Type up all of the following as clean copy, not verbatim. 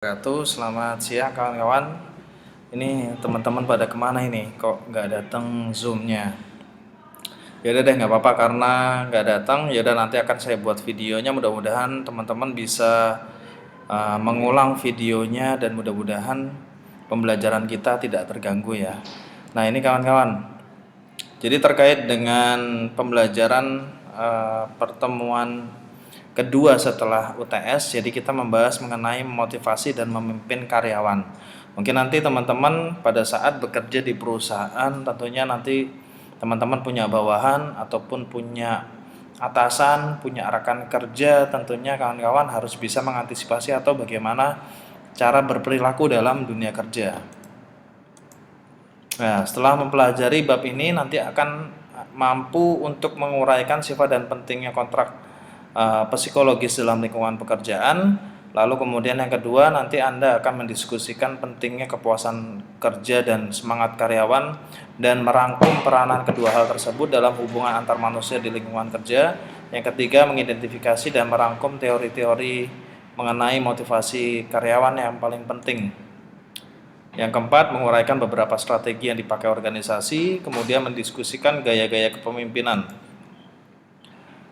Selamat siang kawan-kawan. Ini teman-teman pada kemana ini? Kok nggak datang zoomnya? Ya udah deh, nggak apa-apa karena nggak datang. Ya udah, nanti akan saya buat videonya. Mudah-mudahan teman-teman bisa mengulang videonya dan mudah-mudahan pembelajaran kita tidak terganggu ya. Nah ini kawan-kawan. Jadi terkait dengan pembelajaran pertemuan kedua setelah UTS, jadi kita membahas mengenai motivasi dan memimpin karyawan. Mungkin nanti teman-teman pada saat bekerja di perusahaan, tentunya nanti teman-teman punya bawahan ataupun punya atasan, punya rekan kerja, tentunya kawan-kawan harus bisa mengantisipasi atau bagaimana cara berperilaku dalam dunia kerja. Nah, setelah mempelajari bab ini nanti akan mampu untuk menguraikan sifat dan pentingnya kontrak psikologis dalam lingkungan pekerjaan. Lalu kemudian yang kedua, nanti Anda akan mendiskusikan pentingnya kepuasan kerja dan semangat karyawan dan merangkum peranan kedua hal tersebut dalam hubungan antar manusia di lingkungan kerja. Yang ketiga, mengidentifikasi dan merangkum teori-teori mengenai motivasi karyawan yang paling penting. Yang keempat, menguraikan beberapa strategi yang dipakai organisasi, kemudian mendiskusikan gaya-gaya kepemimpinan.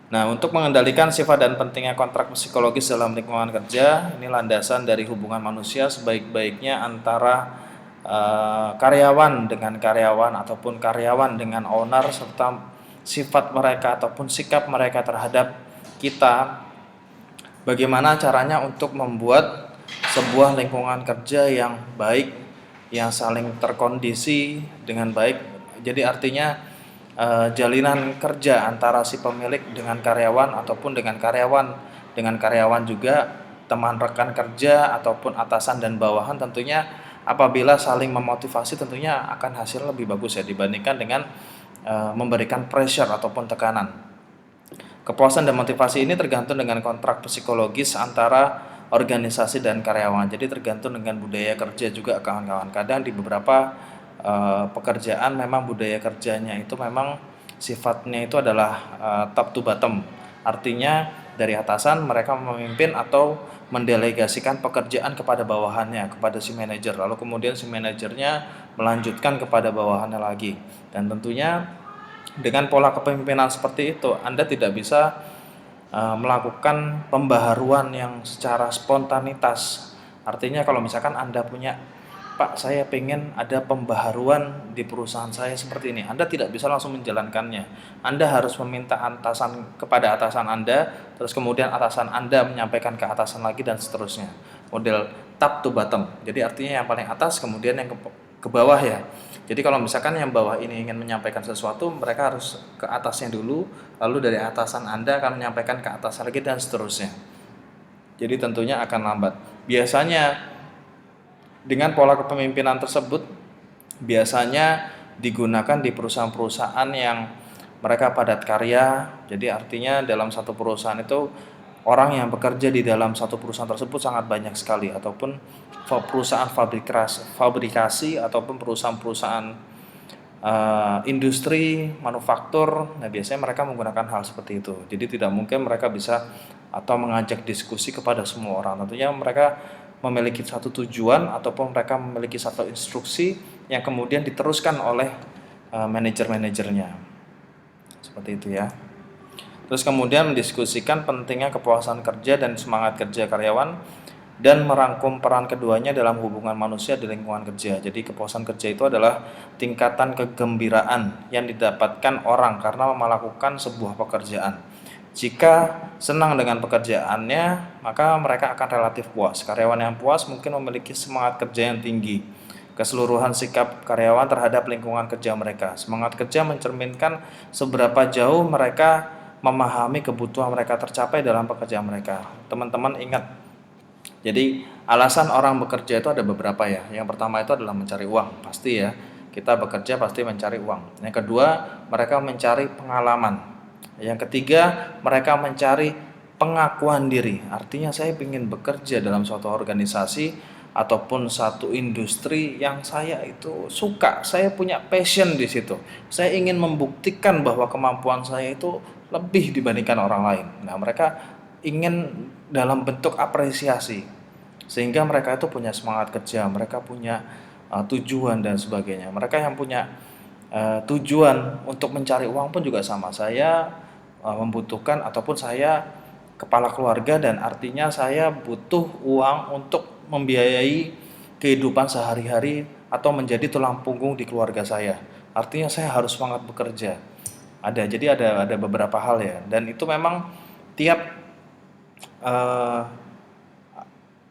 Nah, untuk mengendalikan sifat dan pentingnya kontrak psikologis dalam lingkungan kerja, ini landasan dari hubungan manusia sebaik-baiknya antara karyawan dengan karyawan ataupun karyawan dengan owner, serta sifat mereka ataupun sikap mereka terhadap kita. Bagaimana caranya untuk membuat sebuah lingkungan kerja yang baik, yang saling terkondisi dengan baik. Jadi artinya jalinan kerja antara si pemilik dengan karyawan ataupun dengan karyawan juga teman rekan kerja ataupun atasan dan bawahan, tentunya apabila saling memotivasi tentunya akan hasil lebih bagus ya dibandingkan dengan memberikan pressure ataupun tekanan. Kepuasan dan motivasi ini tergantung dengan kontrak psikologis antara organisasi dan karyawan. Jadi tergantung dengan budaya kerja juga kawan-kawan. Kadang di beberapa pekerjaan memang budaya kerjanya itu memang sifatnya itu adalah top to bottom. Artinya dari atasan mereka memimpin atau mendelegasikan pekerjaan kepada bawahannya, kepada si manajer. Lalu kemudian si manajernya melanjutkan kepada bawahannya lagi. Dan tentunya dengan pola kepemimpinan seperti itu, Anda tidak bisa melakukan pembaharuan yang secara spontanitas. Artinya kalau misalkan Anda punya, Pak, saya pengen ada pembaharuan di perusahaan saya seperti ini, Anda tidak bisa langsung menjalankannya. Anda harus meminta atasan kepada atasan Anda, terus kemudian atasan Anda menyampaikan ke atasan lagi dan seterusnya. Model top to bottom. Jadi artinya yang paling atas kemudian yang ke bawah ya. Jadi kalau misalkan yang bawah ini ingin menyampaikan sesuatu, mereka harus ke atasnya dulu, lalu dari atasan Anda akan menyampaikan ke atas lagi dan seterusnya. Jadi tentunya akan lambat. Biasanya dengan pola kepemimpinan tersebut biasanya digunakan di perusahaan-perusahaan yang mereka padat karya. Jadi artinya dalam satu perusahaan itu orang yang bekerja di dalam satu perusahaan tersebut sangat banyak sekali, ataupun perusahaan fabrikasi ataupun perusahaan-perusahaan industri manufaktur. Nah, biasanya mereka menggunakan hal seperti itu. Jadi tidak mungkin mereka bisa atau mengajak diskusi kepada semua orang. Tentunya mereka memiliki satu tujuan ataupun mereka memiliki satu instruksi yang kemudian diteruskan oleh manajer-manajernya. Seperti itu ya. Terus kemudian mendiskusikan pentingnya kepuasan kerja dan semangat kerja karyawan dan merangkum peran keduanya dalam hubungan manusia di lingkungan kerja. Jadi kepuasan kerja itu adalah tingkatan kegembiraan yang didapatkan orang karena melakukan sebuah pekerjaan. Jika senang dengan pekerjaannya, maka mereka akan relatif puas. Karyawan yang puas mungkin memiliki semangat kerja yang tinggi. Keseluruhan sikap karyawan terhadap lingkungan kerja mereka. Semangat kerja mencerminkan seberapa jauh mereka memahami kebutuhan mereka tercapai dalam pekerjaan mereka. Teman-teman ingat, jadi alasan orang bekerja itu ada beberapa ya. Yang pertama itu adalah mencari uang, pasti ya. Kita bekerja pasti mencari uang. Yang kedua, mereka mencari pengalaman. Yang ketiga, mereka mencari pengakuan diri. Artinya saya ingin bekerja dalam suatu organisasi ataupun satu industri yang saya itu suka, saya punya passion di situ. Saya ingin membuktikan bahwa kemampuan saya itu lebih dibandingkan orang lain. Nah, mereka ingin dalam bentuk apresiasi. sehingga mereka itu punya semangat kerja, mereka punya tujuan dan sebagainya. Mereka yang punya tujuan untuk mencari uang pun juga sama. Saya membutuhkan ataupun saya kepala keluarga dan artinya saya butuh uang untuk membiayai kehidupan sehari-hari atau menjadi tulang punggung di keluarga saya. Artinya saya harus semangat bekerja. Jadi ada beberapa hal ya, dan itu memang tiap eh,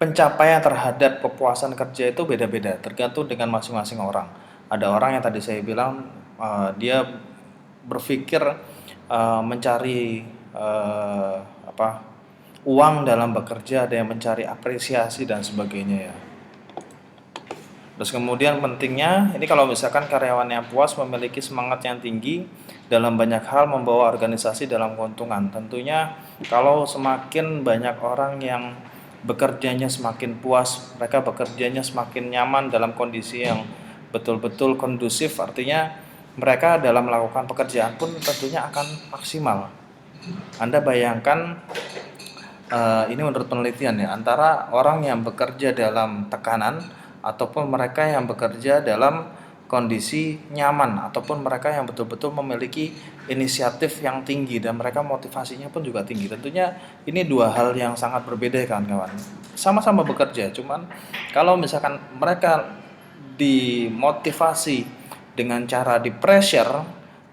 pencapaian terhadap kepuasan kerja itu beda-beda, tergantung dengan masing-masing orang. Ada orang yang tadi saya bilang dia berpikir mencari eh, apa uang dalam bekerja, ada yang mencari apresiasi dan sebagainya ya. Terus kemudian pentingnya, ini kalau misalkan karyawan yang puas memiliki semangat yang tinggi dalam banyak hal membawa organisasi dalam keuntungan. Tentunya kalau semakin banyak orang yang bekerjanya semakin puas, mereka bekerjanya semakin nyaman dalam kondisi yang betul-betul kondusif, artinya mereka dalam melakukan pekerjaan pun tentunya akan maksimal. Anda bayangkan ini menurut penelitian ya, antara orang yang bekerja dalam tekanan ataupun mereka yang bekerja dalam kondisi nyaman ataupun mereka yang betul-betul memiliki inisiatif yang tinggi dan mereka motivasinya pun juga tinggi. Tentunya ini dua hal yang sangat berbeda kan kawan. Sama-sama bekerja, cuman kalau misalkan mereka dimotivasi dengan cara di pressure,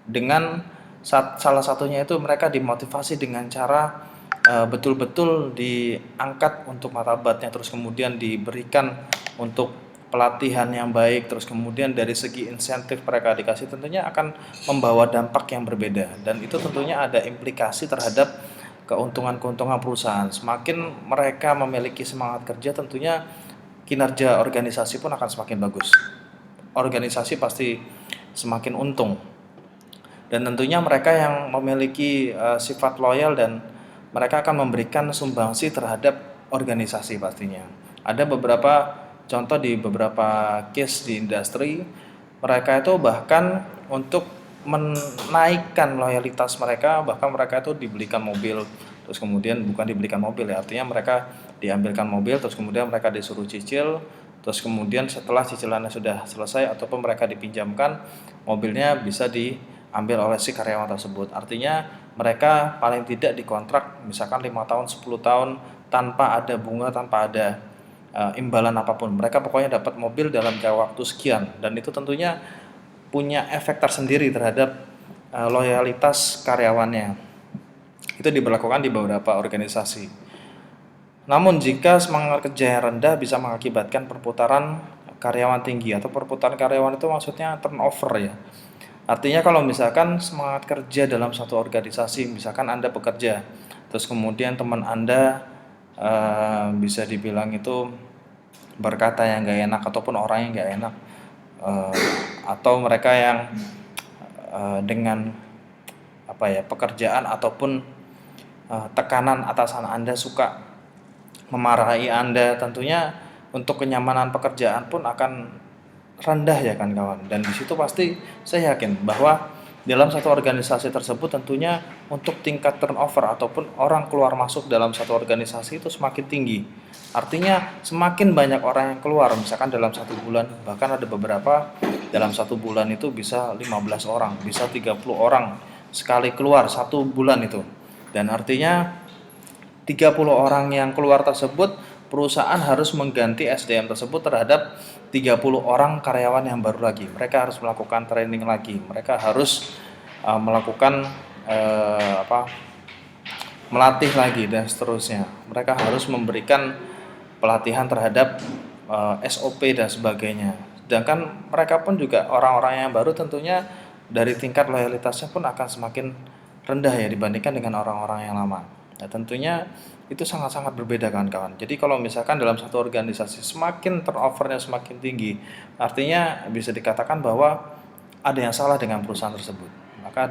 dengan salah satunya itu mereka dimotivasi dengan cara betul-betul diangkat untuk martabatnya, terus kemudian diberikan untuk pelatihan yang baik, terus kemudian dari segi insentif mereka dikasih, tentunya akan membawa dampak yang berbeda dan itu tentunya ada implikasi terhadap keuntungan-keuntungan perusahaan. Semakin mereka memiliki semangat kerja, tentunya kinerja organisasi pun akan semakin bagus. Organisasi pasti semakin untung. Dan tentunya mereka yang memiliki sifat loyal dan mereka akan memberikan sumbangsi terhadap organisasi pastinya. Ada beberapa contoh di beberapa case di industri, mereka itu bahkan untuk menaikkan loyalitas mereka, bahkan mereka itu dibelikan mobil, terus kemudian bukan dibelikan mobil ya, artinya mereka diambilkan mobil, terus kemudian mereka disuruh cicil, terus kemudian setelah cicilannya sudah selesai ataupun mereka dipinjamkan, mobilnya bisa diambil oleh si karyawan tersebut. Artinya mereka paling tidak dikontrak misalkan 5 tahun, 10 tahun tanpa ada bunga, tanpa ada imbalan apapun. Mereka pokoknya dapat mobil dalam jangka waktu sekian dan itu tentunya punya efek tersendiri terhadap loyalitas karyawannya. Itu diberlakukan di beberapa organisasi. Namun jika semangat kerja yang rendah bisa mengakibatkan perputaran karyawan tinggi, atau perputaran karyawan itu maksudnya turnover ya. Artinya kalau misalkan semangat kerja dalam satu organisasi, misalkan Anda bekerja, terus kemudian teman Anda bisa dibilang itu berkata yang gak enak ataupun orang yang gak enak, atau mereka yang dengan pekerjaan ataupun tekanan atasan Anda suka memarahi Anda, tentunya untuk kenyamanan pekerjaan pun akan rendah ya kan kawan. Dan di situ pasti saya yakin bahwa dalam satu organisasi tersebut tentunya untuk tingkat turnover ataupun orang keluar masuk dalam satu organisasi itu semakin tinggi. Artinya semakin banyak orang yang keluar, misalkan dalam satu bulan, bahkan ada beberapa dalam satu bulan itu bisa 15 orang, bisa 30 orang sekali keluar satu bulan itu. Dan artinya 30 orang yang keluar tersebut, perusahaan harus mengganti SDM tersebut terhadap 30 orang karyawan yang baru lagi. Mereka harus melakukan training lagi. Mereka harus melakukan melatih lagi dan seterusnya. Mereka harus memberikan pelatihan terhadap SOP dan sebagainya. Sedangkan mereka pun juga orang-orang yang baru tentunya dari tingkat loyalitasnya pun akan semakin rendah ya dibandingkan dengan orang-orang yang lama. Nah, tentunya itu sangat-sangat berbeda kawan-kawan. Jadi kalau misalkan dalam satu organisasi semakin turnovernya semakin tinggi, artinya bisa dikatakan bahwa ada yang salah dengan perusahaan tersebut. Maka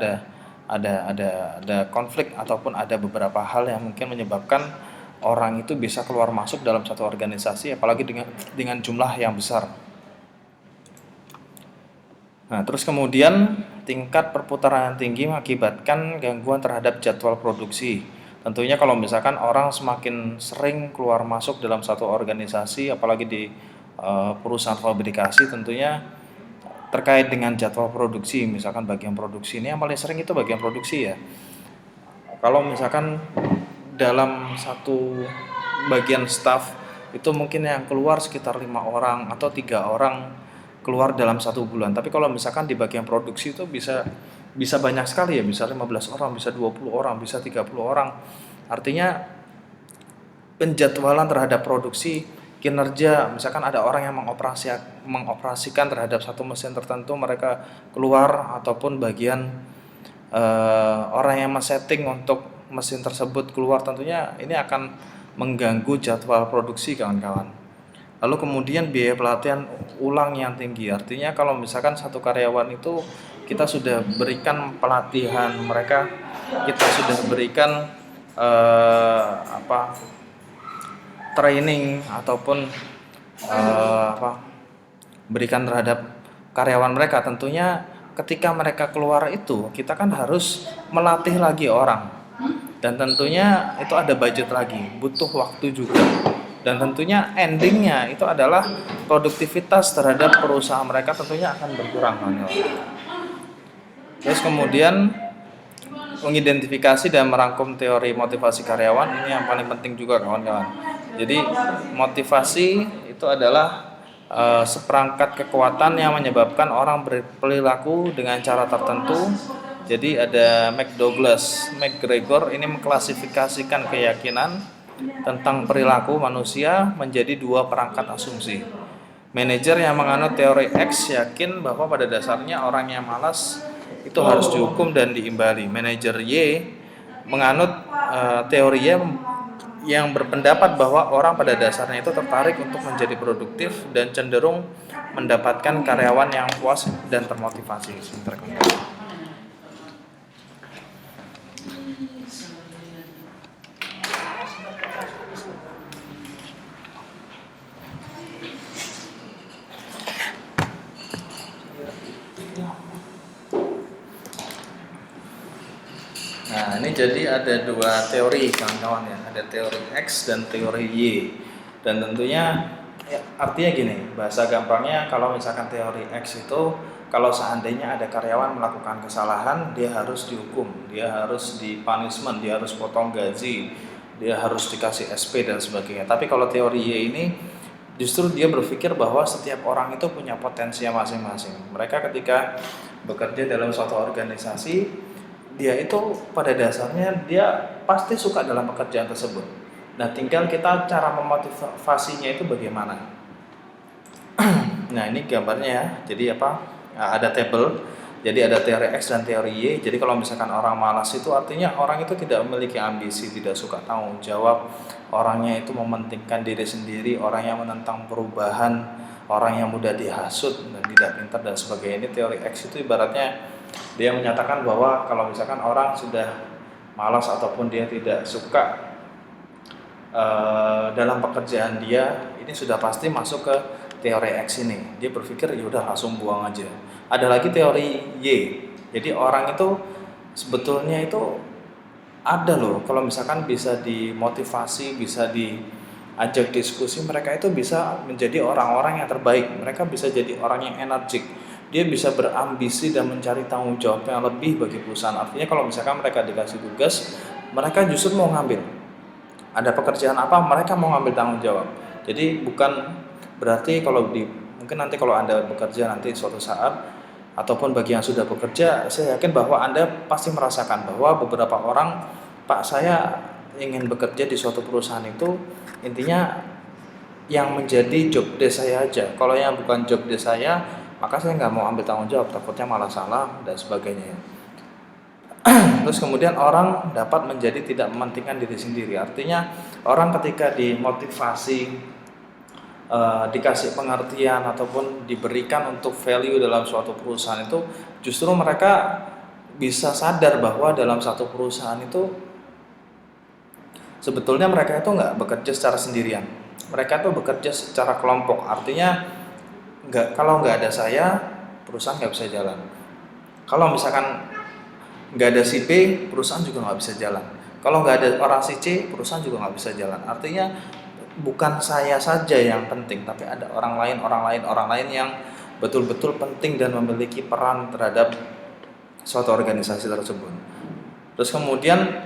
ada konflik ataupun ada beberapa hal yang mungkin menyebabkan orang itu bisa keluar masuk dalam satu organisasi, apalagi dengan jumlah yang besar. Nah, terus kemudian tingkat perputaran yang tinggi mengakibatkan gangguan terhadap jadwal produksi. Tentunya kalau misalkan orang semakin sering keluar masuk dalam satu organisasi, apalagi di perusahaan fabrikasi, tentunya terkait dengan jadwal produksi, misalkan bagian produksi ini yang paling sering itu bagian produksi ya. Kalau misalkan dalam satu bagian staff itu mungkin yang keluar sekitar 5 orang atau 3 orang keluar dalam 1 bulan. Tapi kalau misalkan di bagian produksi itu bisa bisa banyak sekali ya, bisa 15 orang, bisa 20 orang, bisa 30 orang. Artinya penjadwalan terhadap produksi kinerja, misalkan ada orang yang mengoperasikan terhadap satu mesin tertentu, mereka keluar, ataupun bagian orang yang men-setting untuk mesin tersebut keluar, tentunya ini akan mengganggu jadwal produksi kawan-kawan. Lalu kemudian biaya pelatihan ulang yang tinggi, artinya kalau misalkan satu karyawan itu kita sudah berikan pelatihan mereka, kita sudah berikan training ataupun berikan terhadap karyawan mereka, tentunya ketika mereka keluar itu kita kan harus melatih lagi orang, dan tentunya itu ada budget lagi, butuh waktu juga, dan tentunya endingnya itu adalah produktivitas terhadap perusahaan mereka tentunya akan berkurang. Terus kemudian mengidentifikasi dan merangkum teori motivasi karyawan, ini yang paling penting juga kawan-kawan. Jadi motivasi itu adalah seperangkat kekuatan yang menyebabkan orang berperilaku dengan cara tertentu. Jadi ada McGregor ini mengklasifikasikan keyakinan tentang perilaku manusia menjadi 2 perangkat asumsi. Manajer yang menganut teori X yakin bahwa pada dasarnya orang yang malas itu harus dihukum dan diimbali. Manajer Y menganut teori Y yang berpendapat bahwa orang pada dasarnya itu tertarik untuk menjadi produktif dan cenderung mendapatkan karyawan yang puas dan termotivasi. Nah, ini jadi ada 2 teori kawan-kawan ya, ada teori X dan teori Y. Dan tentunya ya, artinya gini, bahasa gampangnya kalau misalkan teori X itu kalau seandainya ada karyawan melakukan kesalahan, dia harus dihukum, dia harus di punishment, dia harus potong gaji, dia harus dikasih SP dan sebagainya. Tapi kalau teori Y ini justru dia berpikir bahwa setiap orang itu punya potensi masing-masing. Mereka ketika bekerja dalam suatu organisasi, dia itu pada dasarnya dia pasti suka dalam pekerjaan tersebut. Nah, tinggal kita cara memotivasinya itu bagaimana. Nah, ini gambarnya ya. Jadi ada table. Jadi ada teori X dan teori Y. Jadi kalau misalkan orang malas itu artinya orang itu tidak memiliki ambisi, tidak suka tanggung jawab. Orangnya itu mementingkan diri sendiri, orang yang menentang perubahan, orang yang mudah dihasut dan tidak pintar dan sebagainya. Ini teori X itu ibaratnya dia menyatakan bahwa kalau misalkan orang sudah malas ataupun dia tidak suka dalam pekerjaan dia, ini sudah pasti masuk ke teori X ini. Dia berpikir ya udah langsung buang aja. Ada lagi teori Y. Jadi orang itu sebetulnya itu ada loh, kalau misalkan bisa dimotivasi, bisa diajak diskusi, mereka itu bisa menjadi orang-orang yang terbaik. Mereka bisa jadi orang yang energik. Dia bisa berambisi dan mencari tanggung jawab yang lebih bagi perusahaan. Artinya kalau misalkan mereka dikasih tugas, mereka justru mau ngambil. Ada pekerjaan apa, mereka mau ngambil tanggung jawab. Jadi bukan berarti mungkin nanti kalau Anda bekerja nanti suatu saat, ataupun bagi yang sudah bekerja, saya yakin bahwa Anda pasti merasakan bahwa beberapa orang, Pak, saya ingin bekerja di suatu perusahaan itu, intinya yang menjadi job desk saya aja. Kalau yang bukan job desk saya, maka saya nggak mau ambil tanggung jawab, takutnya malah salah dan sebagainya. Terus kemudian orang dapat menjadi tidak mementingkan diri sendiri. Artinya orang ketika dimotivasi, dikasih pengertian ataupun diberikan untuk value dalam suatu perusahaan itu, justru mereka bisa sadar bahwa dalam satu perusahaan itu sebetulnya mereka itu nggak bekerja secara sendirian. Mereka itu bekerja secara kelompok. Artinya kalau nggak ada saya, perusahaan nggak bisa jalan. Kalau misalkan nggak ada si B, perusahaan juga nggak bisa jalan. Kalau nggak ada orang si C, perusahaan juga nggak bisa jalan. Artinya bukan saya saja yang penting, tapi ada orang lain yang betul-betul penting dan memiliki peran terhadap suatu organisasi tersebut. Terus kemudian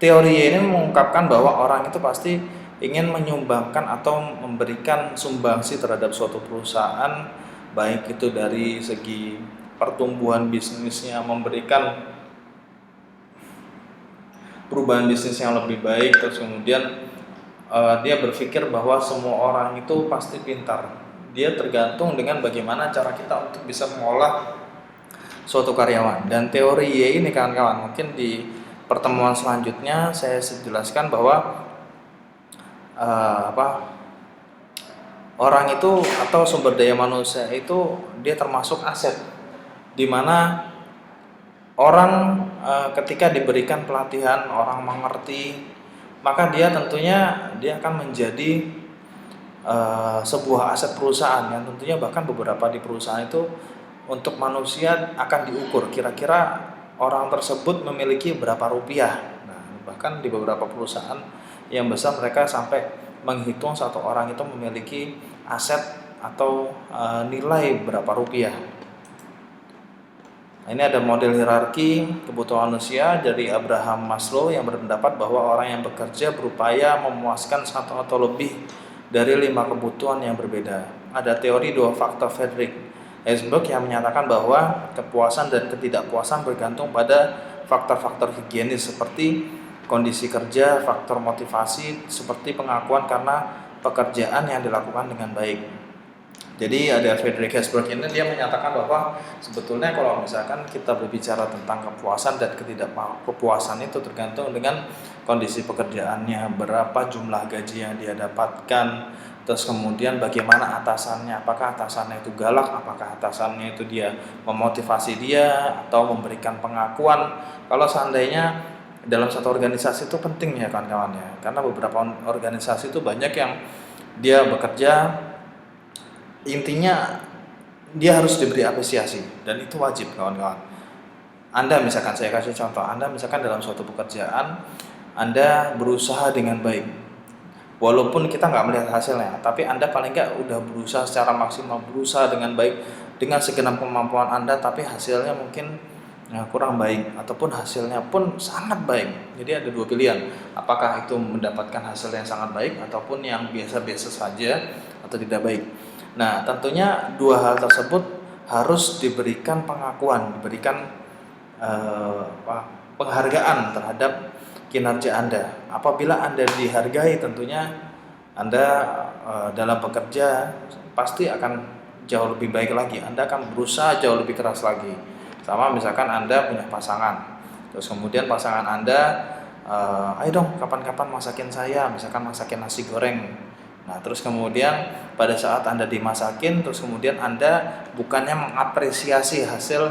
teori ini mengungkapkan bahwa orang itu pasti ingin menyumbangkan atau memberikan sumbangsi terhadap suatu perusahaan, baik itu dari segi pertumbuhan bisnisnya, memberikan perubahan bisnis yang lebih baik. Terus kemudian dia berpikir bahwa semua orang itu pasti pintar. Dia tergantung dengan bagaimana cara kita untuk bisa mengolah suatu karyawan. Dan teori Y ini kawan-kawan, mungkin di pertemuan selanjutnya saya jelaskan bahwa orang itu atau sumber daya manusia itu dia termasuk aset, di mana orang ketika diberikan pelatihan, orang mengerti, maka dia tentunya dia akan menjadi sebuah aset perusahaan, yang tentunya bahkan beberapa di perusahaan itu untuk manusia akan diukur kira-kira orang tersebut memiliki berapa rupiah. Nah, bahkan di beberapa perusahaan yang besar mereka sampai menghitung satu orang itu memiliki aset atau nilai berapa rupiah. Nah, ini ada model hierarki kebutuhan manusia dari Abraham Maslow yang berpendapat bahwa orang yang bekerja berupaya memuaskan satu atau lebih dari 5 kebutuhan yang berbeda. Ada teori 2 faktor Friedrich Herzberg yang menyatakan bahwa kepuasan dan ketidakpuasan bergantung pada faktor-faktor higienis seperti kondisi kerja, faktor motivasi, seperti pengakuan karena pekerjaan yang dilakukan dengan baik. Jadi ada Friedrich Herzberg ini, dia menyatakan bahwa sebetulnya kalau misalkan kita berbicara tentang kepuasan dan ketidakpuasan itu tergantung dengan kondisi pekerjaannya, berapa jumlah gaji yang dia dapatkan, terus kemudian bagaimana atasannya, apakah atasannya itu galak, apakah atasannya itu dia memotivasi dia atau memberikan pengakuan. Kalau seandainya dalam satu organisasi itu penting ya kawan-kawan ya, karena beberapa organisasi itu banyak yang dia bekerja, intinya dia harus diberi apresiasi dan itu wajib kawan-kawan. Anda misalkan, saya kasih contoh, Anda misalkan dalam suatu pekerjaan Anda berusaha dengan baik, walaupun kita nggak melihat hasilnya, tapi Anda paling nggak udah berusaha secara maksimal, berusaha dengan baik dengan segenap kemampuan Anda, tapi hasilnya mungkin kurang baik ataupun hasilnya pun sangat baik. Jadi ada 2 pilihan, apakah itu mendapatkan hasil yang sangat baik ataupun yang biasa-biasa saja atau tidak baik. Nah, tentunya 2 hal tersebut harus diberikan pengakuan, diberikan penghargaan terhadap kinerja Anda. Apabila Anda dihargai, tentunya Anda dalam bekerja pasti akan jauh lebih baik lagi. Anda akan berusaha jauh lebih keras lagi. Sama misalkan Anda punya pasangan, terus kemudian pasangan Anda, ayo dong kapan-kapan masakin saya, misalkan masakin nasi goreng. Nah, terus kemudian pada saat Anda dimasakin, terus kemudian Anda bukannya mengapresiasi hasil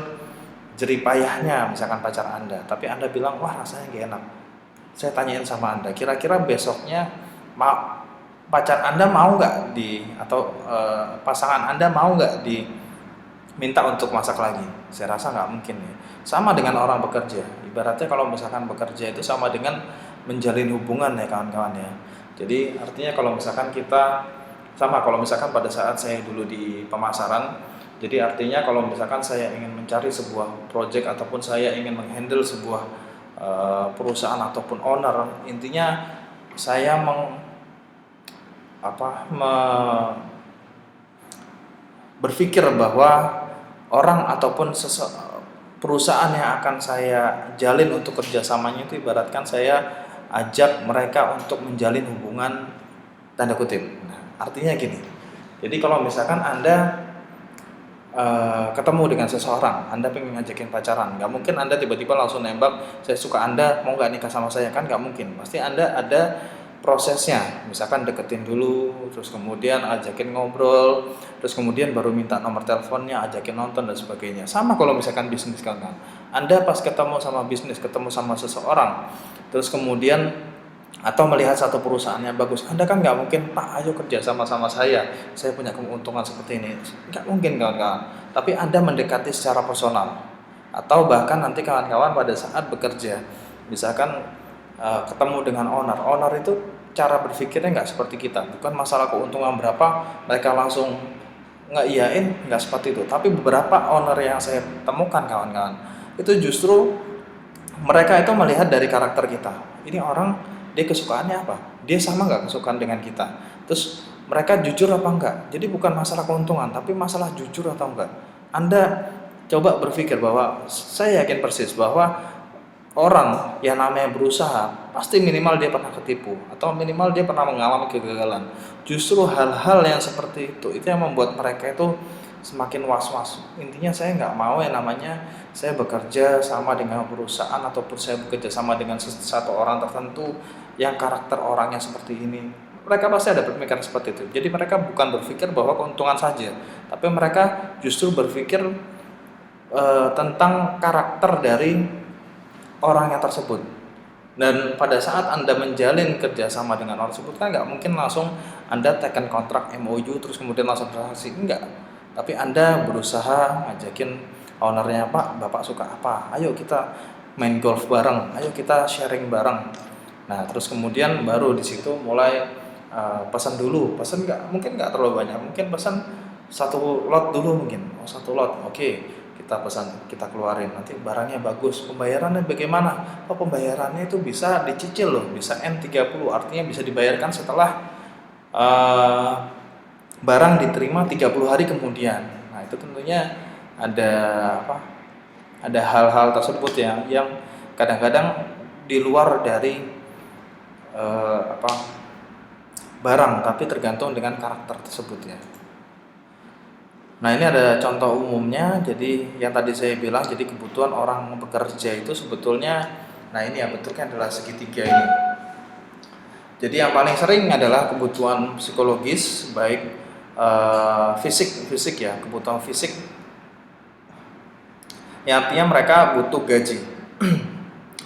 jeripayahnya misalkan pacar Anda, tapi Anda bilang, wah rasanya gak enak. Saya tanyain sama Anda, kira-kira besoknya pacar Anda mau nggak atau pasangan Anda mau nggak diminta untuk masak lagi? Saya rasa nggak mungkin ya. Sama dengan orang bekerja, ibaratnya kalau misalkan bekerja itu sama dengan menjalin hubungan ya kawan-kawan ya. Jadi artinya kalau misalkan kita sama, kalau misalkan pada saat saya dulu di pemasaran, jadi artinya kalau misalkan saya ingin mencari sebuah project ataupun saya ingin menghandle sebuah perusahaan ataupun owner, intinya saya berpikir bahwa orang ataupun perusahaan yang akan saya jalin untuk kerjasamanya itu ibaratkan saya ajak mereka untuk menjalin hubungan tanda kutip. Nah, artinya gini, jadi kalau misalkan Anda ketemu dengan seseorang, Anda pengen ngajakin pacaran, nggak mungkin Anda tiba-tiba langsung nembak, saya suka Anda, mau nggak nikah sama saya, kan nggak mungkin. Pasti Anda ada prosesnya, misalkan deketin dulu, terus kemudian ajakin ngobrol, terus kemudian baru minta nomor teleponnya, ajakin nonton dan sebagainya. Sama kalau misalkan bisnis kan, Anda pas ketemu sama bisnis, ketemu sama seseorang, terus kemudian atau melihat satu perusahaan yang bagus, Anda kan nggak mungkin, Pak ayo kerja sama saya punya keuntungan seperti ini, nggak mungkin kawan-kawan. Tapi Anda mendekati secara personal, atau bahkan nanti kawan-kawan pada saat bekerja, misalkan ketemu dengan owner itu cara berpikirnya nggak seperti kita, bukan masalah keuntungan berapa mereka langsung ngeiyain, nggak seperti itu. Tapi beberapa owner yang saya temukan kawan-kawan itu justru mereka itu melihat dari karakter kita. Ini orang, dia kesukaannya apa, dia sama nggak kesukaan dengan kita, terus mereka jujur apa enggak. Jadi bukan masalah keuntungan, tapi masalah jujur atau enggak. Anda coba berpikir bahwa saya yakin persis bahwa orang yang namanya berusaha pasti minimal dia pernah ketipu atau minimal dia pernah mengalami kegagalan. Justru hal-hal yang seperti itu yang membuat mereka itu semakin was-was. Intinya saya nggak mau yang namanya saya bekerja sama dengan perusahaan ataupun saya bekerja sama dengan satu orang tertentu yang karakter orangnya seperti ini. Mereka pasti ada pemikiran seperti itu. Jadi mereka bukan berpikir bahwa keuntungan saja, tapi mereka justru berpikir tentang karakter dari orangnya tersebut. Dan pada saat Anda menjalin kerjasama dengan orang tersebut kan nggak mungkin langsung Anda tekan kontrak MOU terus kemudian langsung transaksi, enggak. Tapi Anda berusaha ngajakin ownernya, Pak, Bapak suka apa? Ayo kita main golf bareng, ayo kita sharing bareng. Nah terus kemudian baru di situ mulai pesan dulu, pesan mungkin nggak terlalu banyak, mungkin pesan satu lot dulu mungkin, satu lot, oke. Kita pesan, kita keluarin, nanti barangnya bagus, pembayarannya bagaimana? Oh pembayarannya itu bisa dicicil loh, bisa N30, artinya bisa dibayarkan setelah barang diterima 30 hari kemudian. Nah itu tentunya ada apa? Ada hal-hal tersebut yang kadang-kadang di luar dari barang, tapi tergantung dengan karakter tersebut ya. Nah ini ada contoh umumnya. Jadi yang tadi saya bilang, jadi kebutuhan orang bekerja itu sebetulnya, nah ini ya bentuknya adalah segitiga ini. Jadi yang paling sering adalah kebutuhan psikologis, baik fisik ya, kebutuhan fisik. Yang artinya mereka butuh gaji.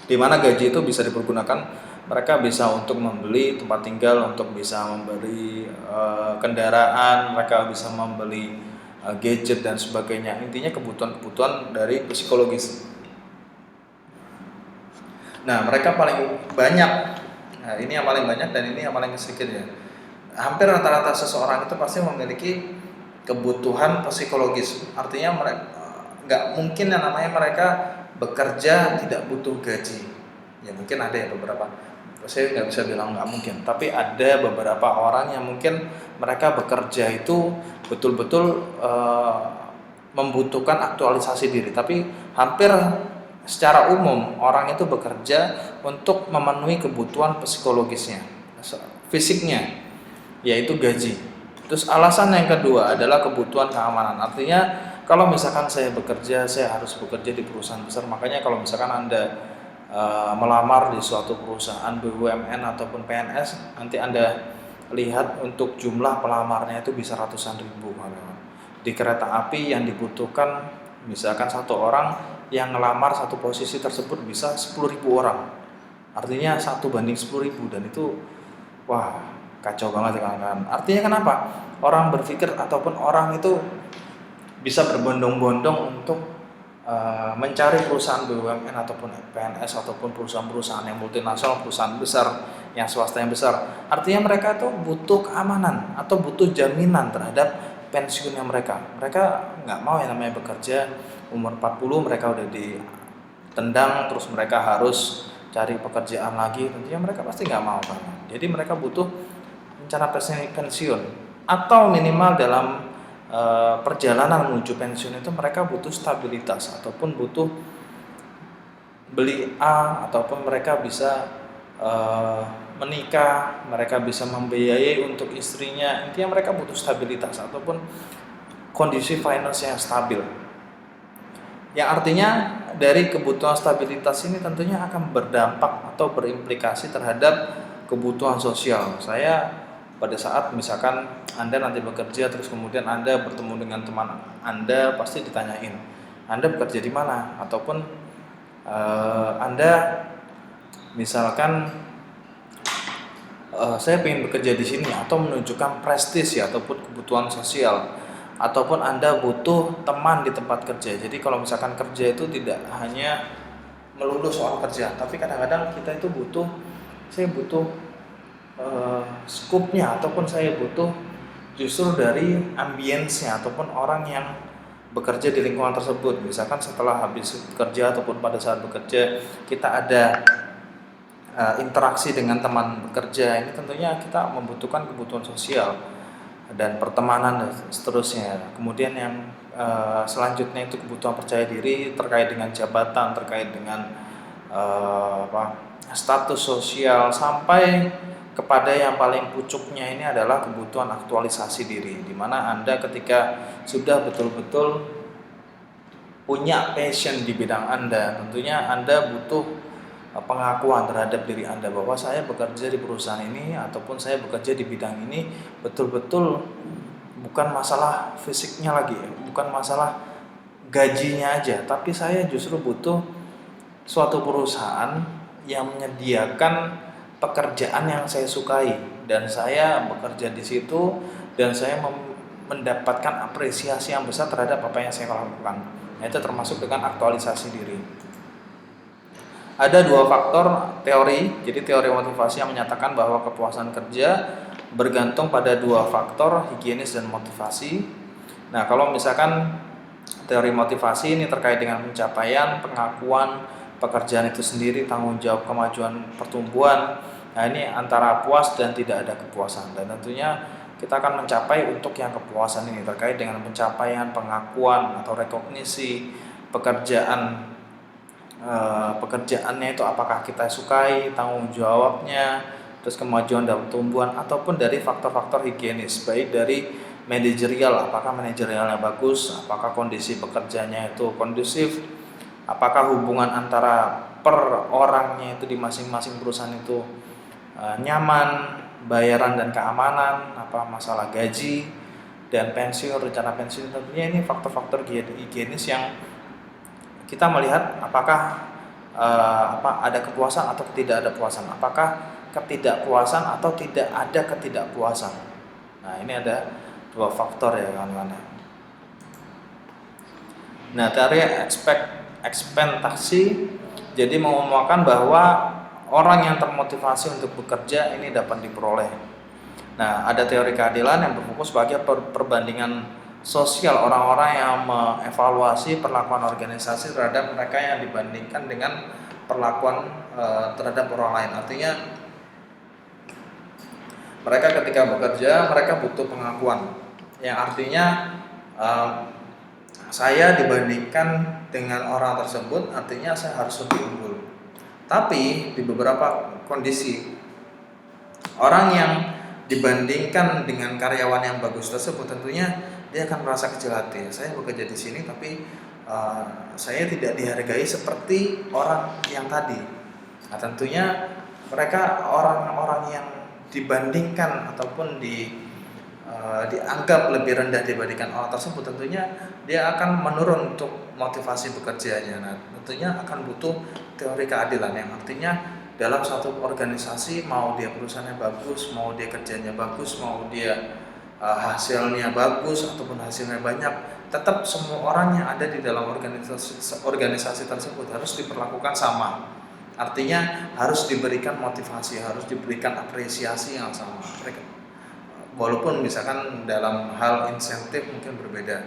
Di mana gaji itu bisa dipergunakan, mereka bisa untuk membeli tempat tinggal, untuk bisa membeli kendaraan, mereka bisa membeli gadget dan sebagainya. Intinya kebutuhan-kebutuhan dari psikologis. Nah mereka paling banyak, nah ini yang paling banyak dan ini yang paling sedikit ya. Hampir rata-rata seseorang itu pasti memiliki kebutuhan psikologis. Artinya mereka nggak mungkin yang namanya mereka bekerja tidak butuh gaji. Ya mungkin ada ya beberapa, saya nggak bisa bilang nggak mungkin, tapi ada beberapa orang yang mungkin mereka bekerja itu betul-betul membutuhkan aktualisasi diri. Tapi hampir secara umum orang itu bekerja untuk memenuhi kebutuhan psikologisnya, fisiknya, yaitu gaji. Terus alasan yang kedua adalah kebutuhan keamanan. Artinya kalau misalkan saya bekerja, saya harus bekerja di perusahaan besar. Makanya kalau misalkan Anda melamar di suatu perusahaan BUMN ataupun PNS, nanti Anda lihat untuk jumlah pelamarnya itu bisa ratusan ribu. Di kereta api yang dibutuhkan misalkan satu orang yang ngelamar satu posisi tersebut bisa 10.000 orang, artinya 1:10.000, dan itu wah kacau banget kan. Artinya kenapa orang berpikir ataupun orang itu bisa berbondong-bondong untuk mencari perusahaan BUMN ataupun PNS ataupun perusahaan-perusahaan yang multinasional, perusahaan besar, yang swasta yang besar. Artinya mereka tuh butuh keamanan atau butuh jaminan terhadap pensiunnya mereka. Mereka nggak mau yang namanya bekerja umur 40 mereka udah ditendang terus mereka harus cari pekerjaan lagi. Tentunya mereka pasti nggak mau kan. Jadi mereka butuh rencana pensiun atau minimal dalam perjalanan menuju pensiun itu mereka butuh stabilitas ataupun butuh beli A, ataupun mereka bisa menikah, mereka bisa membiayai untuk istrinya. Intinya mereka butuh stabilitas ataupun kondisi finance yang stabil. Yang artinya dari kebutuhan stabilitas ini tentunya akan berdampak atau berimplikasi terhadap kebutuhan sosial. Saya pada saat misalkan Anda nanti bekerja terus kemudian Anda bertemu dengan teman Anda, pasti ditanyain Anda bekerja di mana, ataupun Anda misalkan saya ingin bekerja di sini, atau menunjukkan prestis ya ataupun kebutuhan sosial, ataupun Anda butuh teman di tempat kerja. Jadi kalau misalkan kerja itu tidak hanya melulu soal kerja, tapi kadang-kadang kita itu saya butuh skupnya, ataupun saya butuh justru dari ambience-nya ataupun orang yang bekerja di lingkungan tersebut. Misalkan setelah habis bekerja ataupun pada saat bekerja kita ada interaksi dengan teman bekerja, ini tentunya kita membutuhkan kebutuhan sosial dan pertemanan dan seterusnya. Kemudian yang selanjutnya itu kebutuhan percaya diri terkait dengan jabatan, terkait dengan status sosial, sampai kepada yang paling pucuknya ini adalah kebutuhan aktualisasi diri, di mana Anda ketika sudah betul-betul punya passion di bidang Anda, tentunya Anda butuh pengakuan terhadap diri Anda bahwa saya bekerja di perusahaan ini ataupun saya bekerja di bidang ini betul-betul bukan masalah fisiknya lagi, bukan masalah gajinya aja, tapi saya justru butuh suatu perusahaan yang menyediakan pekerjaan yang saya sukai dan saya bekerja di situ dan saya mendapatkan apresiasi yang besar terhadap apa yang saya lakukan. Nah, itu termasuk dengan aktualisasi diri. Ada dua faktor teori, jadi teori motivasi yang menyatakan bahwa kepuasan kerja bergantung pada dua faktor, higienis dan motivasi. Nah, kalau misalkan teori motivasi ini terkait dengan pencapaian, pengakuan pekerjaan itu sendiri, tanggung jawab, kemajuan, pertumbuhan. Nah, ini antara puas dan tidak ada kepuasan. Dan tentunya kita akan mencapai untuk yang kepuasan ini terkait dengan pencapaian, pengakuan atau rekognisi pekerjaannya itu apakah kita sukai, tanggung jawabnya, terus kemajuan dan pertumbuhan, ataupun dari faktor-faktor higienis, baik dari manajerial, apakah manajerialnya bagus, apakah kondisi pekerjaannya itu kondusif, apakah hubungan antara per orangnya itu di masing-masing perusahaan itu nyaman, bayaran dan keamanan, apa masalah gaji dan pensiun, rencana pensiun. Tentunya ini faktor-faktor higienis yang kita melihat apakah ada kepuasan atau tidak ada kepuasan, apakah ketidakpuasan atau tidak ada ketidakpuasan. Nah, ini ada dua faktor ya kawan-kawan. Nah, teori ekspektasi jadi mengumpulkan bahwa orang yang termotivasi untuk bekerja ini dapat diperoleh. Nah, ada teori keadilan yang berfokus sebagai perbandingan sosial, orang-orang yang mengevaluasi perlakuan organisasi terhadap mereka yang dibandingkan dengan perlakuan terhadap orang lain. Artinya mereka ketika bekerja mereka butuh pengakuan, yang artinya saya dibandingkan dengan orang tersebut artinya saya harus lebih unggul. Tapi di beberapa kondisi orang yang dibandingkan dengan karyawan yang bagus tersebut tentunya dia akan merasa kecil hati. Saya bekerja di sini tapi saya tidak dihargai seperti orang yang tadi. Nah, tentunya mereka orang-orang yang dibandingkan ataupun dianggap lebih rendah dibandingkan orang tersebut, tentunya dia akan menurun untuk motivasi bekerjanya. Nah, tentunya akan butuh teori keadilan, yang artinya dalam satu organisasi, mau dia perusahaannya bagus, mau dia kerjanya bagus, mau dia hasilnya bagus ataupun hasilnya banyak, tetap semua orang yang ada di dalam organisasi tersebut harus diperlakukan sama. Artinya harus diberikan motivasi, harus diberikan apresiasi yang sama. Walaupun misalkan dalam hal insentif mungkin berbeda,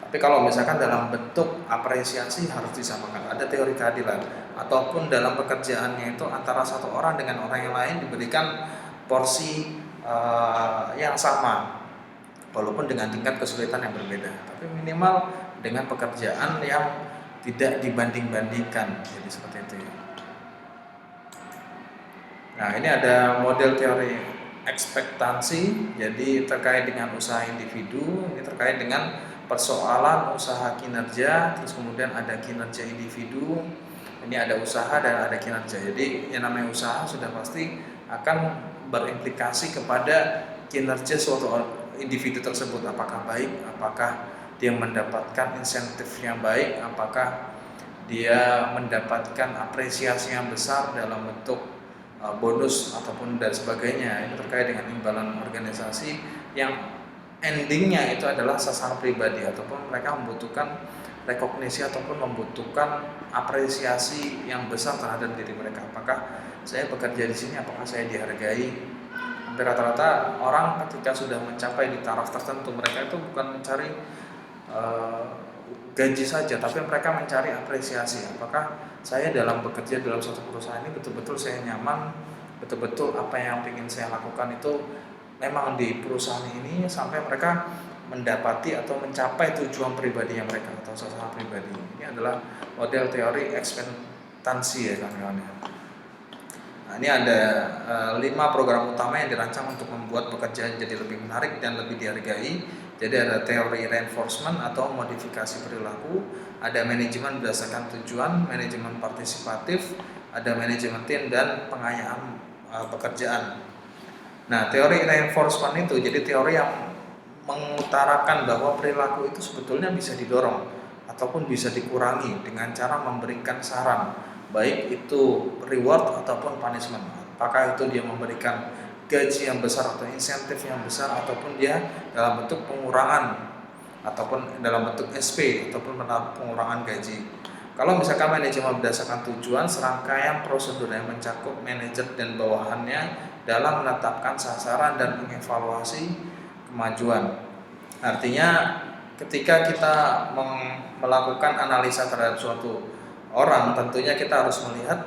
tapi kalau misalkan dalam bentuk apresiasi harus disamakan. Ada teori keadilan, ataupun dalam pekerjaannya itu antara satu orang dengan orang yang lain diberikan porsi yang sama, walaupun dengan tingkat kesulitan yang berbeda, tapi minimal dengan pekerjaan yang tidak dibanding-bandingkan. Jadi seperti itu ya. Nah, ini ada model teori ekspektasi, jadi terkait dengan usaha individu, ini terkait dengan persoalan usaha kinerja, terus kemudian ada kinerja individu, ini ada usaha dan ada kinerja. Jadi yang namanya usaha sudah pasti akan berimplikasi kepada kinerja suatu individu tersebut, apakah baik, apakah dia mendapatkan insentif yang baik, apakah dia mendapatkan apresiasi yang besar dalam bentuk bonus ataupun dan sebagainya. Ini terkait dengan imbalan organisasi yang endingnya itu adalah sasaran pribadi, ataupun mereka membutuhkan rekognisi ataupun membutuhkan apresiasi yang besar terhadap diri mereka. Apakah saya bekerja di sini, apakah saya dihargai? Hampir rata-rata orang ketika sudah mencapai di taraf tertentu, mereka itu bukan mencari gaji saja, tapi mereka mencari apresiasi. Apakah saya dalam bekerja dalam suatu perusahaan ini betul-betul saya nyaman, betul-betul apa yang ingin saya lakukan itu memang di perusahaan ini, sampai mereka mendapati atau mencapai tujuan pribadinya mereka atau sasaran pribadi. Ini adalah model teori ekspektansi ya kawan-kawan. Nah, ini ada 5 program utama yang dirancang untuk membuat pekerjaan jadi lebih menarik dan lebih dihargai. Jadi ada teori reinforcement atau modifikasi perilaku, ada manajemen berdasarkan tujuan, manajemen partisipatif, ada manajemen tim, dan pengayaan pekerjaan. Nah, teori reinforcement itu jadi teori yang mengutarakan bahwa perilaku itu sebetulnya bisa didorong ataupun bisa dikurangi dengan cara memberikan saran, baik itu reward ataupun punishment. Apakah itu dia memberikan gaji yang besar atau insentif yang besar, ataupun dia dalam bentuk pengurangan ataupun dalam bentuk SP ataupun pengurangan gaji. Kalau misalkan manajemen berdasarkan tujuan, serangkaian prosedur yang mencakup manajer dan bawahannya dalam menetapkan sasaran dan mengevaluasi kemajuan. Artinya ketika kita melakukan analisa terhadap suatu orang, tentunya kita harus melihat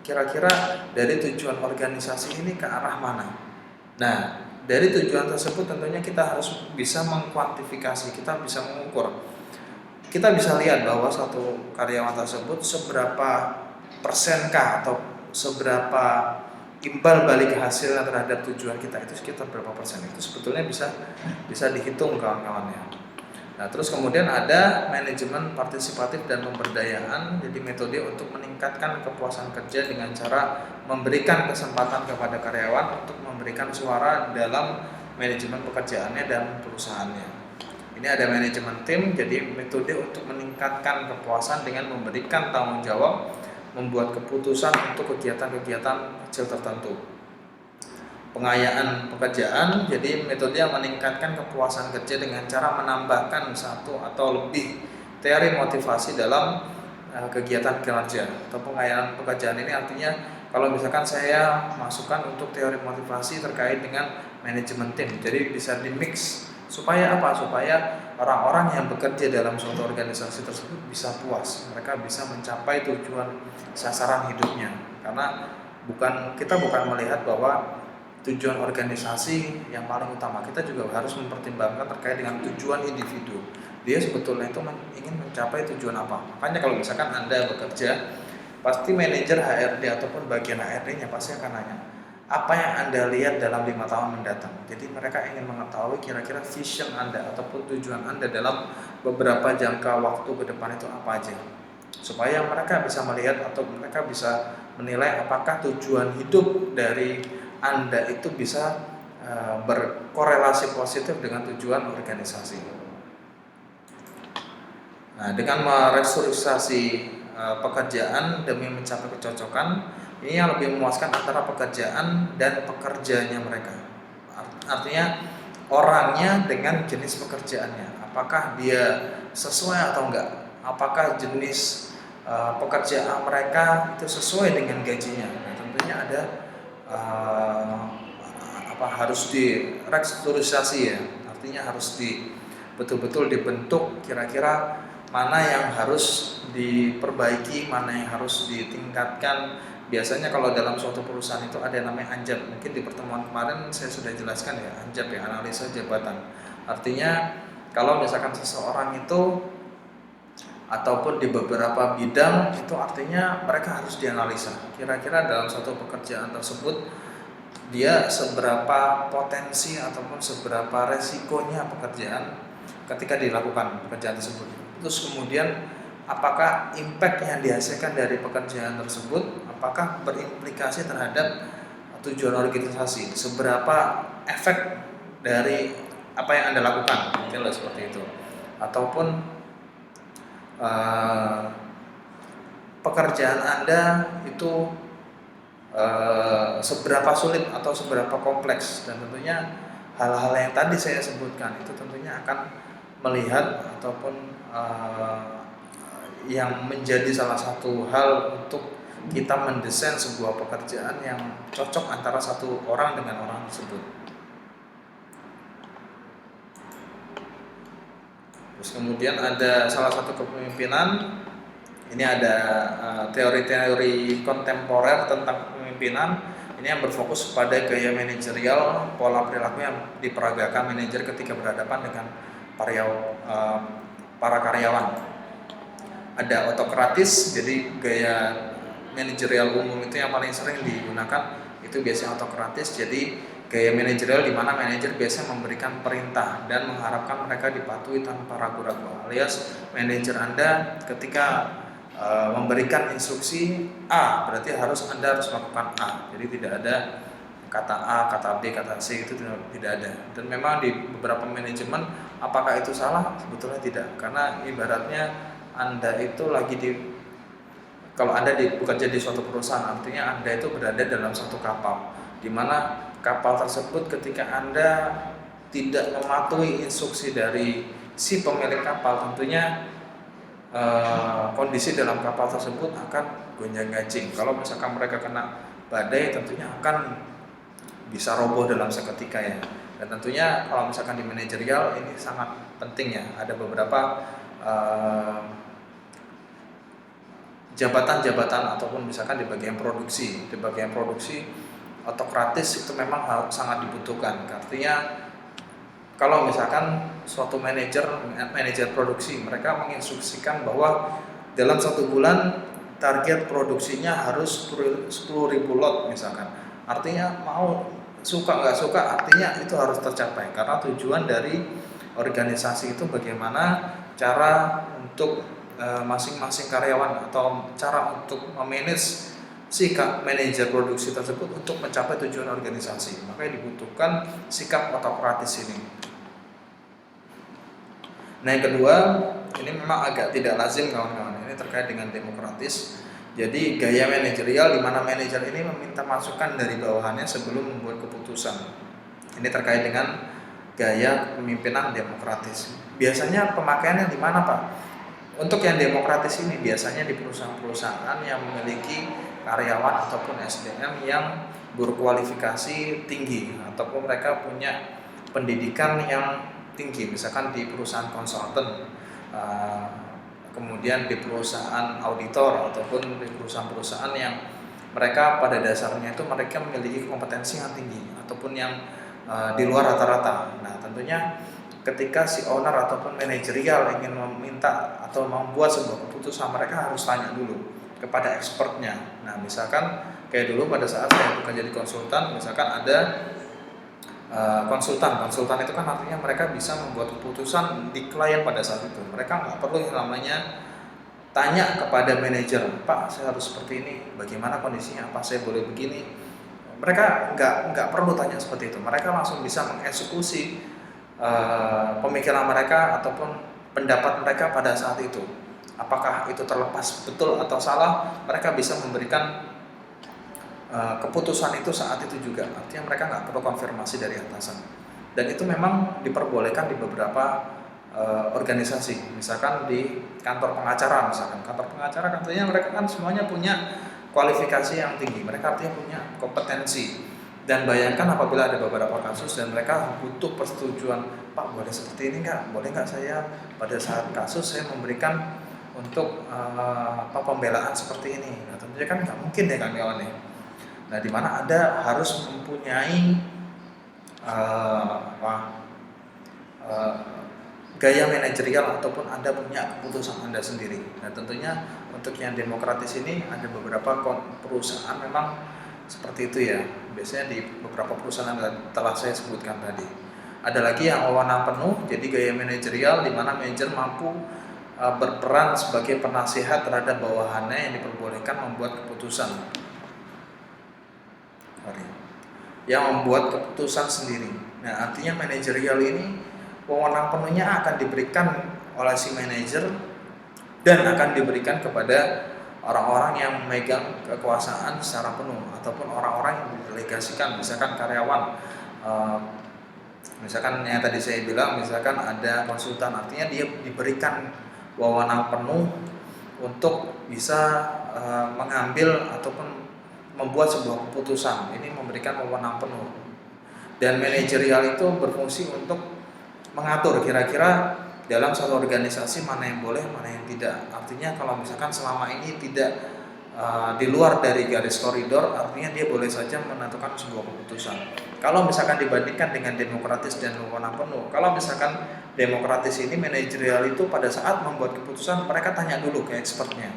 kira-kira dari tujuan organisasi ini ke arah mana. Nah, dari tujuan tersebut tentunya kita harus bisa mengkuantifikasi, kita bisa mengukur. Kita bisa lihat bahwa satu karyawan tersebut seberapa persenkah atau seberapa imbal balik hasilnya terhadap tujuan kita itu sekitar berapa persen. Itu sebetulnya bisa dihitung kawan-kawan ya. Nah, terus kemudian ada manajemen partisipatif dan pemberdayaan, jadi metode untuk meningkatkan kepuasan kerja dengan cara memberikan kesempatan kepada karyawan untuk memberikan suara dalam manajemen pekerjaannya dan perusahaannya. Ini ada manajemen tim, jadi metode untuk meningkatkan kepuasan dengan memberikan tanggung jawab, membuat keputusan untuk kegiatan-kegiatan kecil tertentu. Pengayaan pekerjaan, jadi metode yang meningkatkan kepuasan kerja dengan cara menambahkan satu atau lebih teori motivasi dalam kegiatan kerja. Atau pengayaan pekerjaan ini artinya kalau misalkan saya masukkan untuk teori motivasi terkait dengan manajemen tim, jadi bisa dimix supaya apa? Supaya orang-orang yang bekerja dalam suatu organisasi tersebut bisa puas, mereka bisa mencapai tujuan sasaran hidupnya. Karena kita bukan melihat bahwa tujuan organisasi yang paling utama, kita juga harus mempertimbangkan terkait dengan tujuan individu. Dia sebetulnya itu ingin mencapai tujuan apa. Makanya kalau misalkan Anda bekerja, pasti manajer HRD ataupun bagian HRD-nya pasti akan nanya, apa yang Anda lihat dalam 5 tahun mendatang. Jadi mereka ingin mengetahui kira-kira vision Anda ataupun tujuan Anda dalam beberapa jangka waktu ke depan itu apa aja, supaya mereka bisa melihat atau mereka bisa menilai apakah tujuan hidup dari Anda itu bisa berkorelasi positif dengan tujuan organisasi. Nah, dengan merestrukturisasi pekerjaan demi mencapai kecocokan, ini yang lebih memuaskan antara pekerjaan dan pekerjanya mereka. Artinya orangnya dengan jenis pekerjaannya, apakah dia sesuai atau enggak, apakah jenis pekerjaan mereka itu sesuai dengan gajinya. Nah, tentunya ada harus direstrukturisasi ya, artinya harus betul-betul dibentuk kira-kira mana yang harus diperbaiki, mana yang harus ditingkatkan. Biasanya kalau dalam suatu perusahaan itu ada yang namanya ANJAP. Mungkin di pertemuan kemarin saya sudah jelaskan ya, ANJAP ya, analisa jabatan. Artinya kalau misalkan seseorang itu ataupun di beberapa bidang itu artinya mereka harus dianalisa. Kira-kira dalam suatu pekerjaan tersebut dia seberapa potensi ataupun seberapa resikonya pekerjaan ketika dilakukan pekerjaan tersebut. Terus kemudian apakah impact yang dihasilkan dari pekerjaan tersebut apakah berimplikasi terhadap tujuan organisasi, seberapa efek dari apa yang Anda lakukan, mungkin seperti itu. Ataupun pekerjaan Anda itu seberapa sulit atau seberapa kompleks, dan tentunya hal-hal yang tadi saya sebutkan itu tentunya akan melihat ataupun yang menjadi salah satu hal untuk kita mendesain sebuah pekerjaan yang cocok antara satu orang dengan orang tersebut. Terus kemudian ada salah satu kepemimpinan, ini ada teori-teori kontemporer tentang kepemimpinan. Ini yang berfokus pada gaya manajerial, pola perilaku yang diperagakan manajer ketika berhadapan dengan para karyawan. Ada autokratis, jadi gaya manajerial umum itu yang paling sering digunakan itu biasanya autokratis. Jadi gaya manajerial di mana manajer biasanya memberikan perintah dan mengharapkan mereka dipatuhi tanpa ragu-ragu. Alias manajer Anda ketika memberikan instruksi A, berarti Anda harus melakukan A. Jadi tidak ada kata A, kata B, kata C, itu tidak ada. Dan memang di beberapa manajemen, apakah itu salah? Sebetulnya tidak, karena ibaratnya Anda itu kalau Anda bekerja di suatu perusahaan, artinya Anda itu berada dalam satu kapal, di mana kapal tersebut ketika Anda tidak mematuhi instruksi dari si pemilik kapal, tentunya kondisi dalam kapal tersebut akan gonjang-ganjing. Kalau misalkan mereka kena badai, tentunya akan bisa roboh dalam seketika ya. Dan tentunya kalau misalkan di manajerial ini sangat penting ya. Ada beberapa jabatan-jabatan ataupun misalkan di bagian produksi. Di bagian produksi autokratis itu memang sangat dibutuhkan. Artinya kalau misalkan suatu manajer produksi, mereka menginstruksikan bahwa dalam 1 bulan target produksinya harus 10.000 lot misalkan. Artinya mau suka nggak suka, artinya itu harus tercapai, karena tujuan dari organisasi itu bagaimana cara untuk masing-masing karyawan atau cara untuk memanage sikap manajer produksi tersebut untuk mencapai tujuan organisasi. Makanya dibutuhkan sikap autokratis ini. Nah, yang kedua, ini memang agak tidak lazim kawan-kawan. Ini terkait dengan demokratis. Jadi gaya manajerial di mana manajer ini meminta masukan dari bawahannya sebelum membuat keputusan. Ini terkait dengan gaya kepemimpinan demokratis. Biasanya pemakaiannya di mana, Pak? Untuk yang demokratis ini biasanya di perusahaan-perusahaan yang memiliki karyawan ataupun SDM yang berkualifikasi tinggi ataupun mereka punya pendidikan yang tinggi, misalkan di perusahaan konsultan, kemudian di perusahaan auditor ataupun di perusahaan-perusahaan yang mereka pada dasarnya itu mereka memiliki kompetensi yang tinggi ataupun yang di luar rata-rata. Nah, tentunya ketika si owner ataupun manajerial ingin meminta atau membuat sebuah keputusan, mereka harus tanya dulu kepada expertnya. Nah, misalkan kayak dulu pada saat saya bekerja di konsultan, misalkan ada konsultan itu kan artinya mereka bisa membuat keputusan di klien pada saat itu. Mereka nggak perlu yang namanya tanya kepada manajer, Pak saya harus seperti ini, bagaimana kondisinya, apa saya boleh begini. Mereka nggak perlu tanya seperti itu. Mereka langsung bisa mengeksekusi pemikiran mereka ataupun pendapat mereka pada saat itu. Apakah itu terlepas betul atau salah, mereka bisa memberikan keputusan itu saat itu juga. Artinya mereka nggak perlu konfirmasi dari atasan. Dan itu memang diperbolehkan di beberapa organisasi. Misalkan di kantor pengacara, kantor pengacara tentunya mereka kan semuanya punya kualifikasi yang tinggi. Mereka artinya punya kompetensi. Dan bayangkan apabila ada beberapa kasus dan mereka butuh persetujuan, Pak boleh seperti ini nggak? Boleh nggak saya pada saat kasus saya memberikan untuk pembelaan seperti ini? Nah, tentunya kan nggak mungkin ya kawan-kawan ya. Nah, di mana Anda harus mempunyai gaya manajerial ataupun Anda punya keputusan Anda sendiri. Nah, tentunya untuk yang demokratis ini ada beberapa perusahaan memang seperti itu ya. Biasanya di beberapa perusahaan yang telah saya sebutkan tadi. Ada lagi yang wewenang penuh, jadi gaya manajerial di mana manajer mampu berperan sebagai penasihat terhadap bawahannya yang diperbolehkan membuat keputusan. Yang membuat keputusan sendiri. Nah, artinya manajerial ini wewenang penuhnya akan diberikan oleh si manajer dan akan diberikan kepada orang-orang yang memegang kekuasaan secara penuh ataupun orang-orang yang didelegasikan, misalkan karyawan, misalkan yang tadi saya bilang, misalkan ada konsultan, artinya dia diberikan wewenang penuh untuk bisa mengambil ataupun membuat sebuah keputusan. Ini memberikan wewenang penuh. Dan manajerial itu berfungsi untuk mengatur kira-kira dalam suatu organisasi mana yang boleh, mana yang tidak. Artinya kalau misalkan selama ini tidak di luar dari garis koridor, artinya dia boleh saja menentukan sebuah keputusan. Kalau misalkan dibandingkan dengan demokratis dan wewenang penuh, kalau misalkan demokratis ini manajerial itu pada saat membuat keputusan mereka tanya dulu ke expertnya.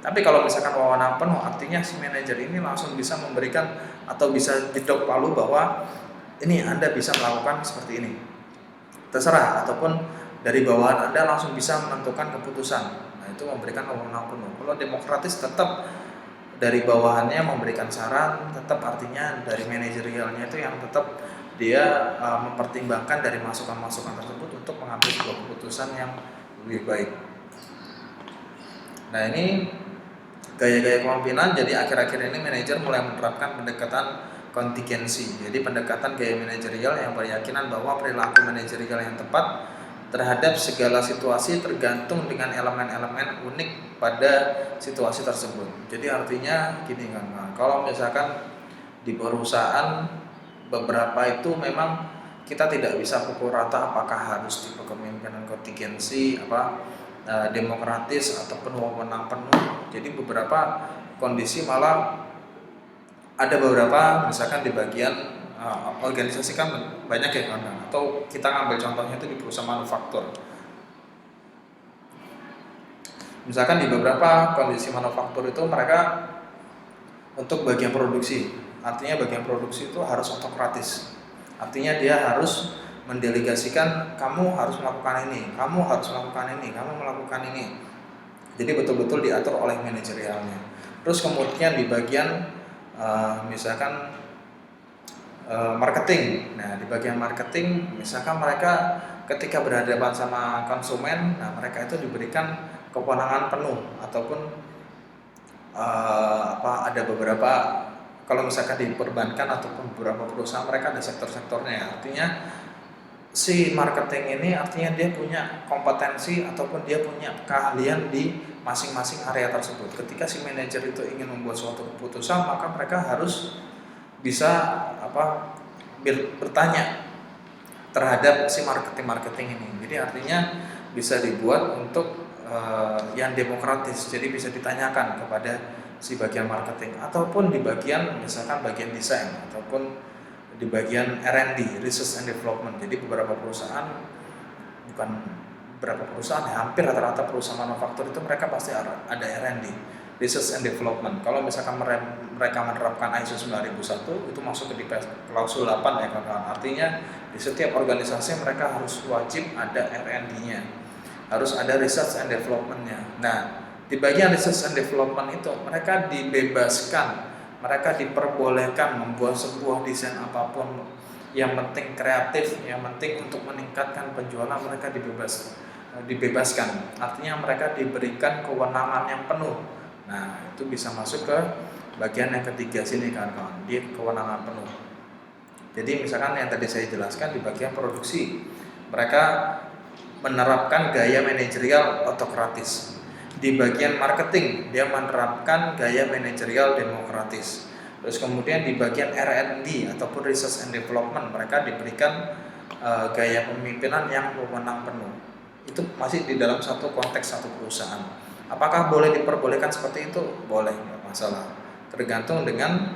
Tapi kalau misalkan wewenang penuh, artinya si manajer ini langsung bisa memberikan atau bisa jedok palu bahwa ini Anda bisa melakukan seperti ini, terserah, ataupun dari bawahan Anda langsung bisa menentukan keputusan. Nah, itu memberikan wewenang penuh. Kalau demokratis tetap dari bawahannya memberikan saran, tetap artinya dari manajerialnya itu yang tetap dia mempertimbangkan dari masukan-masukan tersebut untuk mengambil sebuah keputusan yang lebih baik. Nah, ini gaya-gaya kepemimpinan. Jadi akhir-akhir ini manajer mulai menerapkan pendekatan kontingensi. Jadi pendekatan gaya manajerial yang berkeyakinan bahwa perilaku manajerial yang tepat terhadap segala situasi tergantung dengan elemen-elemen unik pada situasi tersebut. Jadi artinya gini kan, nah, kalau misalkan di perusahaan beberapa itu memang kita tidak bisa pukul rata apakah harus tipe kepemimpinan kontingensi, demokratis ataupun wewenang penuh. Jadi beberapa kondisi malah ada beberapa, misalkan di bagian organisasi kan banyak ya kan, atau kita ngambil contohnya itu di perusahaan manufaktur. Misalkan di beberapa kondisi manufaktur itu mereka untuk bagian produksi, artinya bagian produksi itu harus otokratis. Artinya dia harus mendelegasikan, kamu harus melakukan ini, kamu harus melakukan ini, kamu melakukan ini. Jadi betul-betul diatur oleh manajerialnya. Terus kemudian di bagian misalkan marketing. Nah, di bagian marketing misalkan mereka ketika berhadapan sama konsumen, nah mereka itu diberikan kewenangan penuh ataupun ada beberapa, kalau misalkan di perbankan ataupun beberapa perusahaan mereka ada sektor-sektornya. Artinya si marketing ini artinya dia punya kompetensi ataupun dia punya keahlian di masing-masing area tersebut. Ketika si manajer itu ingin membuat suatu keputusan, maka mereka harus bisa bertanya terhadap si marketing ini. Jadi artinya bisa dibuat untuk yang demokratis. Jadi bisa ditanyakan kepada si bagian marketing ataupun di bagian misalkan bagian desain ataupun di bagian R&D, research and development. Jadi beberapa perusahaan, bukan beberapa perusahaan, hampir rata-rata perusahaan manufaktur itu mereka pasti ada R&D, research and development. Kalau misalkan mereka menerapkan ISO 9001 itu masuk ke di klausul 8 ya kawan-kawan. Artinya di setiap organisasi mereka harus wajib ada R&D-nya, harus ada research and development-nya. Nah, di bagian research and development itu mereka dibebaskan, mereka diperbolehkan membuat sebuah desain apapun, yang penting kreatif, yang penting untuk meningkatkan penjualan, mereka dibebaskan. Artinya mereka diberikan kewenangan yang penuh. Nah, itu bisa masuk ke bagian yang ketiga sini kawan-kawan, di kewenangan penuh. Jadi misalkan yang tadi saya jelaskan di bagian produksi, mereka menerapkan gaya manajerial otokratis. Di bagian marketing dia menerapkan gaya manajerial demokratis. Terus kemudian di bagian R&D ataupun research and development mereka diberikan gaya pemimpinan yang wewenang penuh. Itu masih di dalam satu konteks satu perusahaan. Apakah boleh diperbolehkan seperti itu? Boleh, nggak masalah. Tergantung dengan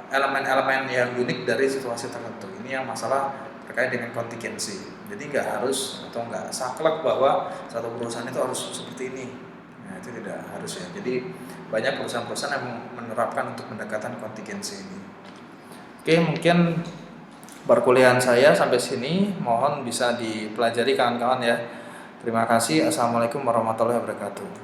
elemen-elemen yang unik dari situasi tertentu. Ini yang masalah terkait dengan kontingensi. Jadi nggak harus atau nggak saklek bahwa satu perusahaan itu harus seperti ini. Nah, itu tidak harus ya. Jadi banyak perusahaan-perusahaan yang menerapkan untuk pendekatan kontingensi ini. Oke, mungkin perkuliahan saya sampai sini. Mohon bisa dipelajari kawan-kawan ya. Terima kasih. Assalamualaikum warahmatullahi wabarakatuh.